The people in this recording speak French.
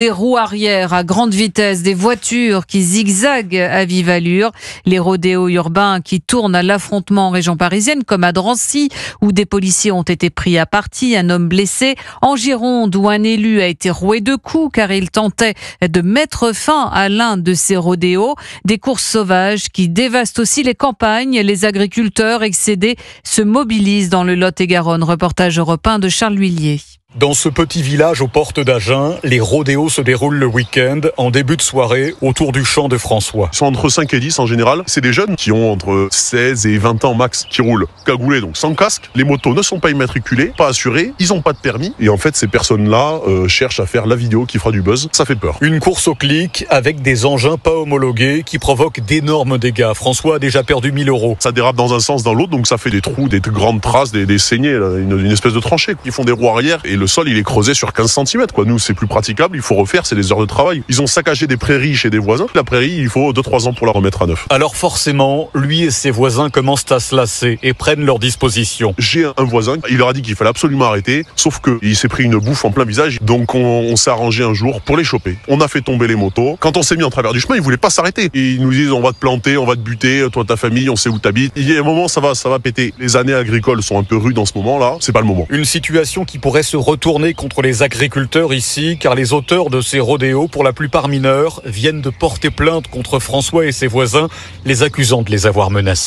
Des roues arrière à grande vitesse, des voitures qui zigzaguent à vive allure, les rodéos urbains qui tournent à l'affrontement en région parisienne comme à Drancy où des policiers ont été pris à partie, un homme blessé, en Gironde où un élu a été roué de coups car il tentait de mettre fin à l'un de ces rodéos, des courses sauvages qui dévastent aussi les campagnes, les agriculteurs excédés se mobilisent dans le Lot-et-Garonne. Reportage Europe 1 de Charles L'Huillier. Dans ce petit village aux portes d'Agen, les rodéos se déroulent le week-end en début de soirée autour du champ de François. Ils sont entre 5 et 10 en général. C'est des jeunes qui ont entre 16 et 20 ans max qui roulent cagoulés, donc sans casque. Les motos ne sont pas immatriculées, pas assurées, ils n'ont pas de permis. Et en fait, ces personnes-là cherchent à faire la vidéo qui fera du buzz. Ça fait peur. Une course au clic avec des engins pas homologués qui provoquent d'énormes dégâts. François a déjà perdu 1 000 €. Ça dérape dans un sens, dans l'autre, donc ça fait des trous, des grandes traces, des saignées, une espèce de tranchée. Ils font des roues arrière et le sol, il est creusé sur 15 cm. Nous, c'est plus praticable, il faut refaire, c'est des heures de travail. Ils ont saccagé des prairies chez des voisins. La prairie, il faut 2-3 ans pour la remettre à neuf. Alors forcément, lui et ses voisins commencent à se lasser et prennent leurs dispositions. J'ai un voisin, il leur a dit qu'il fallait absolument arrêter, sauf qu'il s'est pris une bouffe en plein visage, donc on s'est arrangé un jour pour les choper. On a fait tomber les motos. Quand on s'est mis en travers du chemin, ils voulaient pas s'arrêter. Ils nous disent on va te planter, on va te buter, toi ta famille, on sait où t'habites. Il y a un moment, ça va péter. Les années agricoles sont un peu rudes en ce moment-là, c'est pas le moment. Une situation qui pourrait se retourner contre les agriculteurs ici, car les auteurs de ces rodéos, pour la plupart mineurs, viennent de porter plainte contre François et ses voisins, les accusant de les avoir menacés.